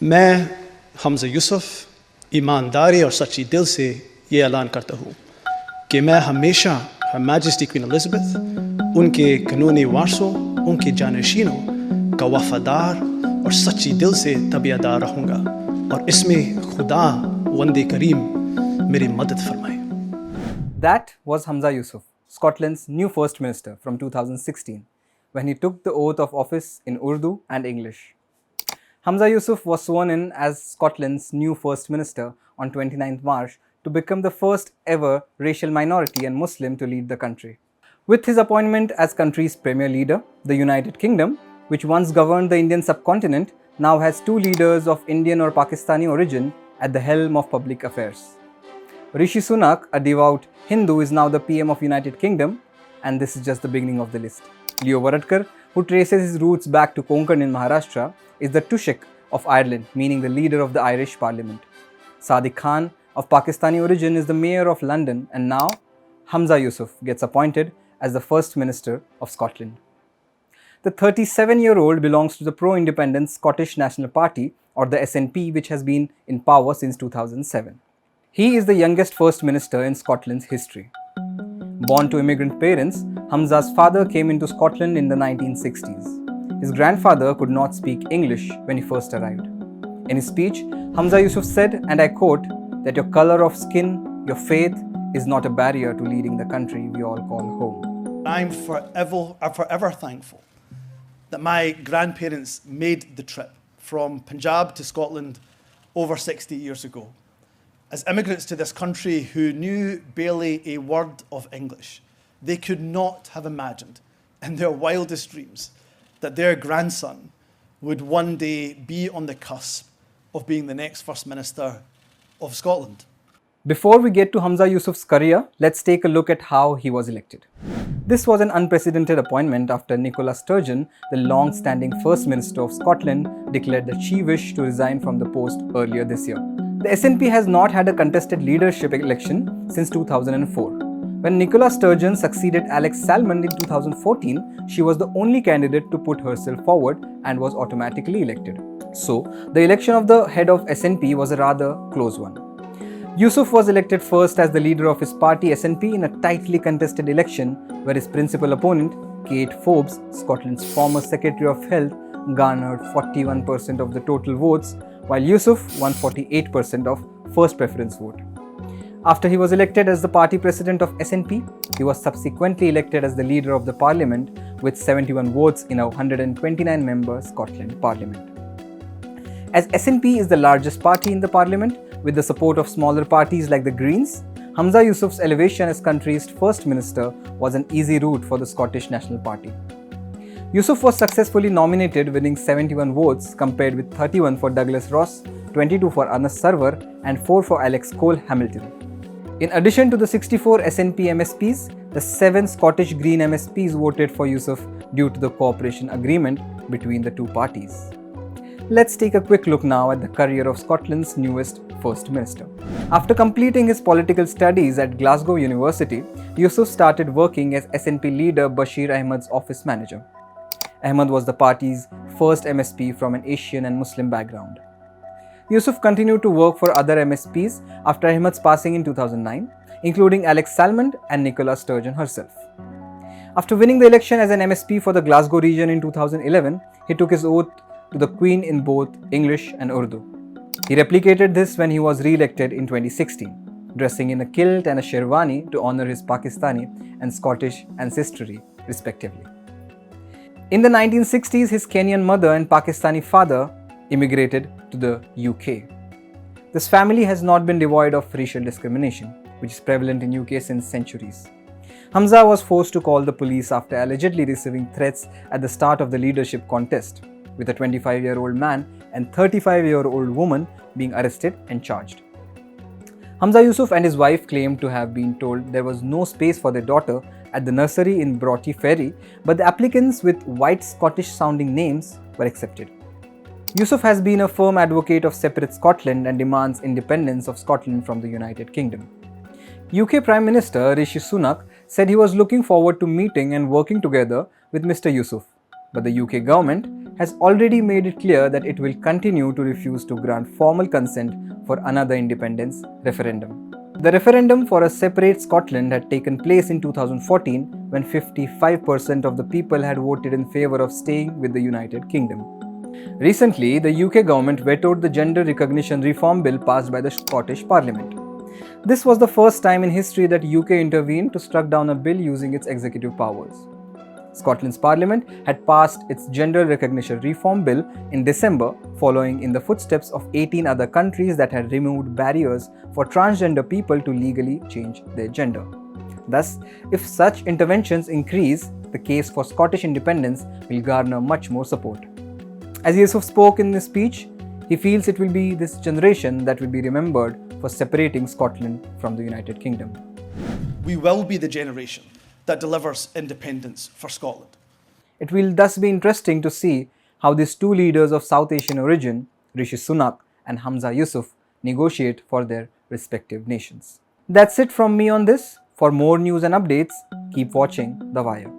मैं हमजा यूसुफ ईमानदारी और सच्ची दिल से ये ऐलान करता हूँ कि मैं हमेशा हर मैजेस्टी क्वीन एलिज़ाबेथ, उनके कानूनी वारसों, उनके जानशीनों का वफादार और सच्ची दिल से तबीयतदार रहूँगा और इसमें खुदा वंदे करीम मेरी मदद फरमाए। That was Hamza Yousaf, Scotland's new First Minister from 2016, when he took the oath of office in Urdu and English. Hamza Yousaf was sworn in as Scotland's new First Minister on 29th March to become the first ever racial minority and Muslim to lead the country. With his appointment as country's premier leader, the United Kingdom, which once governed the Indian subcontinent, now has two leaders of Indian or Pakistani origin at the helm of public affairs. Rishi Sunak, a devout Hindu, is now the PM of United Kingdom, and this is just the beginning of the list. Leo Waradkar, who traces his roots back to Konkan in Maharashtra, is the Tushek of Ireland, meaning the leader of the Irish Parliament. Sadiq Khan, of Pakistani origin, is the mayor of London, and now Humza Yousaf gets appointed as the First Minister of Scotland. The 37-year-old belongs to the pro-independent Scottish National Party, or the SNP, which has been in power since 2007. He is the youngest First Minister in Scotland's history. Born to immigrant parents, Humza's father came into Scotland in the 1960s. His grandfather could not speak English when he first arrived. In his speech, Humza Yousaf said, and I quote, that your color of skin, your faith, is not a barrier to leading the country we all call home. I'm forever thankful that my grandparents made the trip from Punjab to Scotland over 60 years ago. As immigrants to this country who knew barely a word of English, they could not have imagined in their wildest dreams that their grandson would one day be on the cusp of being the next First Minister of Scotland. Before we get to Humza Yousaf's career, let's take a look at how he was elected. This was an unprecedented appointment after Nicola Sturgeon, the long-standing First Minister of Scotland, declared that she wished to resign from the post earlier this year. The SNP has not had a contested leadership election since 2004. When Nicola Sturgeon succeeded Alex Salmond in 2014, she was the only candidate to put herself forward and was automatically elected. So, the election of the head of SNP was a rather close one. Yousaf was elected first as the leader of his party SNP in a tightly contested election where his principal opponent, Kate Forbes, Scotland's former Secretary of Health, garnered 41% of the total votes, while Yousaf won 48% of first preference vote. After he was elected as the party president of SNP, he was subsequently elected as the leader of the parliament with 71 votes in a 129-member Scotland parliament. As SNP is the largest party in the parliament, with the support of smaller parties like the Greens, Humza Yousaf's elevation as country's first minister was an easy route for the Scottish National Party. Yousaf was successfully nominated, winning 71 votes compared with 31 for Douglas Ross, 22 for Anas Sarwar and 4 for Alex Cole-Hamilton. In addition to the 64 SNP MSPs, the 7 Scottish Green MSPs voted for Yousaf due to the cooperation agreement between the two parties. Let's take a quick look now at the career of Scotland's newest First Minister. After completing his political studies at Glasgow University, Yousaf started working as SNP leader Bashir Ahmed's office manager. Ahmed was the party's first MSP from an Asian and Muslim background. Yousaf continued to work for other MSPs after Ahmed's passing in 2009, including Alex Salmond and Nicola Sturgeon herself. After winning the election as an MSP for the Glasgow region in 2011, he took his oath to the Queen in both English and Urdu. He replicated this when he was re-elected in 2016, dressing in a kilt and a sherwani to honor his Pakistani and Scottish ancestry, respectively. In the 1960s, his Kenyan mother and Pakistani father immigrated to the UK. This family has not been devoid of racial discrimination, which is prevalent in UK since centuries. Humza was forced to call the police after allegedly receiving threats at the start of the leadership contest, with a 25-year-old man and 35-year-old woman being arrested and charged. Humza Yousaf and his wife claimed to have been told there was no space for their daughter at the nursery in Broughty Ferry, but the applicants with white Scottish-sounding names were accepted. Yousaf has been a firm advocate of separate Scotland and demands independence of Scotland from the United Kingdom. UK Prime Minister Rishi Sunak said he was looking forward to meeting and working together with Mr. Yousaf, but the UK government has already made it clear that it will continue to refuse to grant formal consent for another independence referendum. The referendum for a separate Scotland had taken place in 2014 when 55% of the people had voted in favour of staying with the United Kingdom. Recently, the UK government vetoed the gender recognition reform bill passed by the Scottish Parliament. This was the first time in history that UK intervened to struck down a bill using its executive powers. Scotland's Parliament had passed its gender recognition reform bill in December, following in the footsteps of 18 other countries that had removed barriers for transgender people to legally change their gender. Thus, if such interventions increase, the case for Scottish independence will garner much more support. As Yousaf spoke in this speech, he feels it will be this generation that will be remembered for separating Scotland from the United Kingdom. We will be the generation that delivers independence for Scotland. It will thus be interesting to see how these two leaders of South Asian origin, Rishi Sunak and Hamza Yousaf, negotiate for their respective nations. That's it from me on this. For more news and updates, keep watching The Wire.